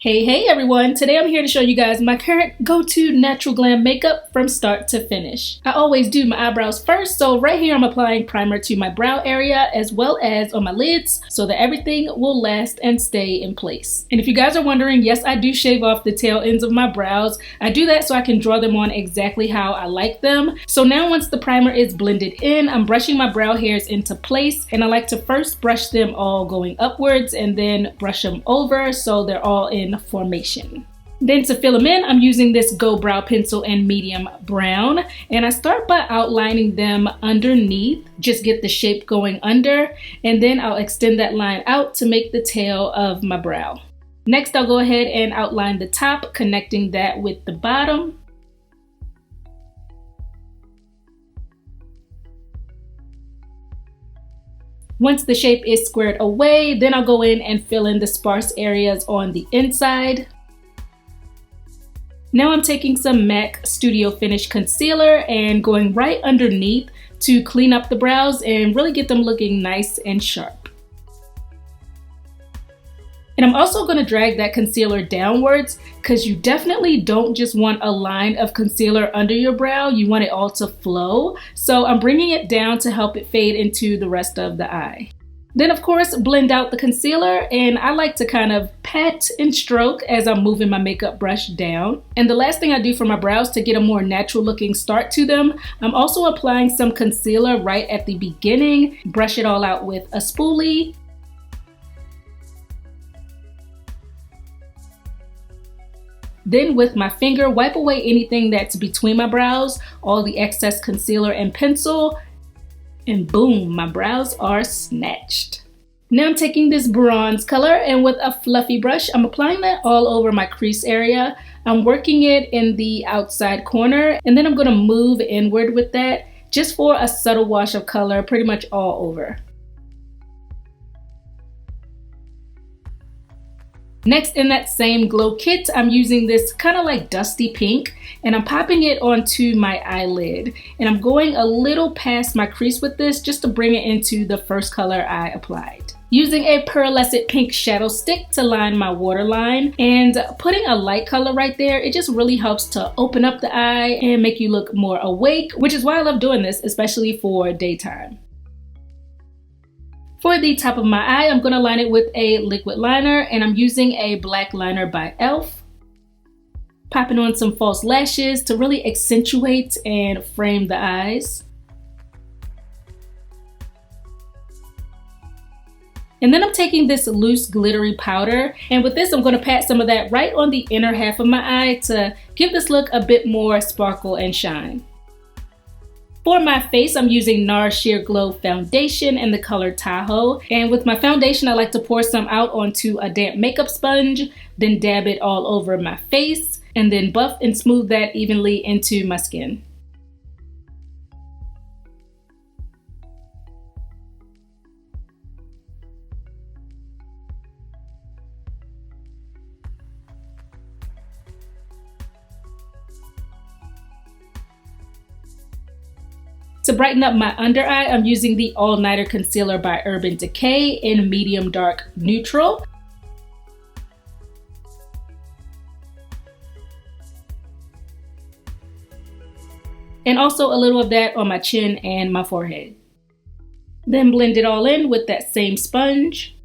Hey everyone! Today I'm here to show you guys my current go-to natural glam makeup from start to finish. I always do my eyebrows first, so right here I'm applying primer to my brow area as well as on my lids so that everything will last and stay in place. And if you guys are wondering, yes, I do shave off the tail ends of my brows. I do that so I can draw them on exactly how I like them. So now once the primer is blended in, I'm brushing my brow hairs into place, and I like to first brush them all going upwards and then brush them over so they're all in formation. Then to fill them in, I'm using this Go Brow Pencil in medium brown, and I start by outlining them underneath, just get the shape going under, and then I'll extend that line out to make the tail of my brow. Next, I'll go ahead and outline the top, connecting that with the bottom. Once the shape is squared away, then I'll go in and fill in the sparse areas on the inside. Now I'm taking some MAC Studio Finish Concealer and going right underneath to clean up the brows and really get them looking nice and sharp. And I'm also going to drag that concealer downwards because you definitely don't just want a line of concealer under your brow, you want it all to flow. So I'm bringing it down to help it fade into the rest of the eye. Then of course, blend out the concealer, and I like to kind of pat and stroke as I'm moving my makeup brush down. And the last thing I do for my brows to get a more natural looking start to them, I'm also applying some concealer right at the beginning. Brush it all out with a spoolie. Then with my finger, wipe away anything that's between my brows, all the excess concealer and pencil, and boom, my brows are snatched. Now I'm taking this bronze color, and with a fluffy brush, I'm applying that all over my crease area. I'm working it in the outside corner, and then I'm going to move inward with that just for a subtle wash of color pretty much all over. Next, in that same glow kit, I'm using this kind of like dusty pink, and I'm popping it onto my eyelid. And I'm going a little past my crease with this just to bring it into the first color I applied. Using a pearlescent pink shadow stick to line my waterline, and putting a light color right there, it just really helps to open up the eye and make you look more awake, which is why I love doing this, especially for daytime. For the top of my eye, I'm going to line it with a liquid liner, and I'm using a black liner by e.l.f. Popping on some false lashes to really accentuate and frame the eyes. And then I'm taking this loose glittery powder, and with this I'm going to pat some of that right on the inner half of my eye to give this look a bit more sparkle and shine. For my face, I'm using NARS Sheer Glow Foundation in the color Tahoe. And with my foundation, I like to pour some out onto a damp makeup sponge, then dab it all over my face, and then buff and smooth that evenly into my skin. To brighten up my under eye, I'm using the All Nighter Concealer by Urban Decay in medium dark neutral. And also a little of that on my chin and my forehead. Then blend it all in with that same sponge.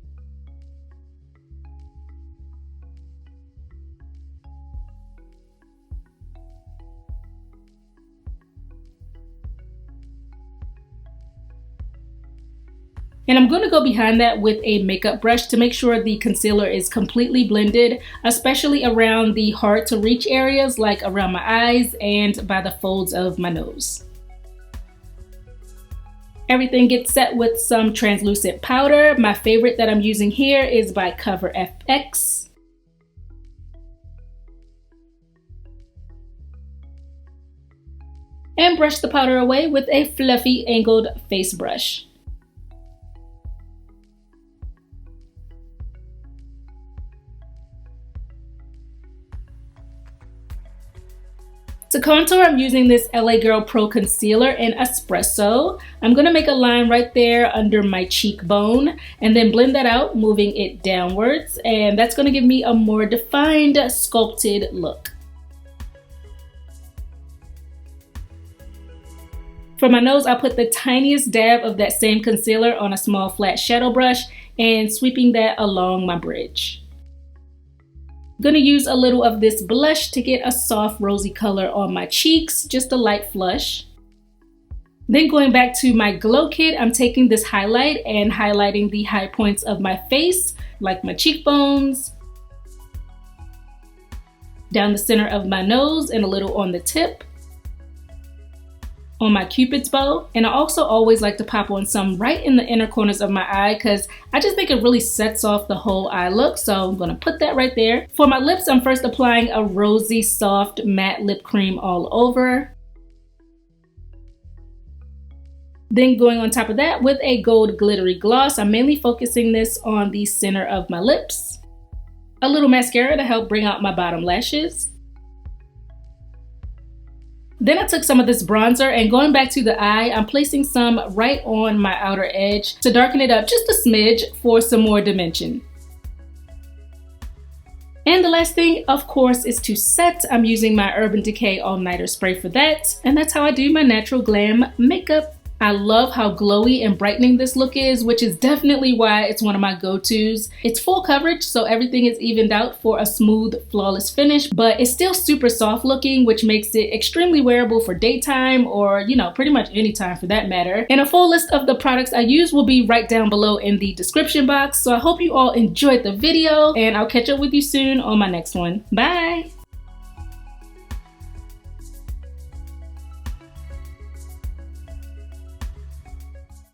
And I'm going to go behind that with a makeup brush to make sure the concealer is completely blended, especially around the hard to reach areas like around my eyes and by the folds of my nose. Everything gets set with some translucent powder. My favorite that I'm using here is by Cover FX. And brush the powder away with a fluffy angled face brush. To contour, I'm using this LA Girl Pro Concealer in Espresso. I'm going to make a line right there under my cheekbone and then blend that out, moving it downwards. And that's going to give me a more defined, sculpted look. For my nose, I'll put the tiniest dab of that same concealer on a small flat shadow brush and sweeping that along my bridge. I'm gonna use a little of this blush to get a soft rosy color on my cheeks, just a light flush. Then going back to my glow kit, I'm taking this highlight and highlighting the high points of my face, like my cheekbones, down the center of my nose and a little on the tip, on my cupid's bow. And I also always like to pop on some right in the inner corners of my eye because I just think it really sets off the whole eye look. So I'm going to put that right there. For my lips, I'm first applying a rosy soft matte lip cream all over. Then going on top of that with a gold glittery gloss. I'm mainly focusing this on the center of my lips. A little mascara to help bring out my bottom lashes. Then I took some of this bronzer and going back to the eye, I'm placing some right on my outer edge to darken it up just a smidge for some more dimension. And the last thing, of course, is to set. I'm using my Urban Decay All Nighter Spray for that. And that's how I do my natural glam makeup. I love how glowy and brightening this look is, which is definitely why it's one of my go-tos. It's full coverage, so everything is evened out for a smooth, flawless finish, but it's still super soft looking, which makes it extremely wearable for daytime or, you know, pretty much any time for that matter. And a full list of the products I use will be right down below in the description box. So I hope you all enjoyed the video and I'll catch up with you soon on my next one. Bye!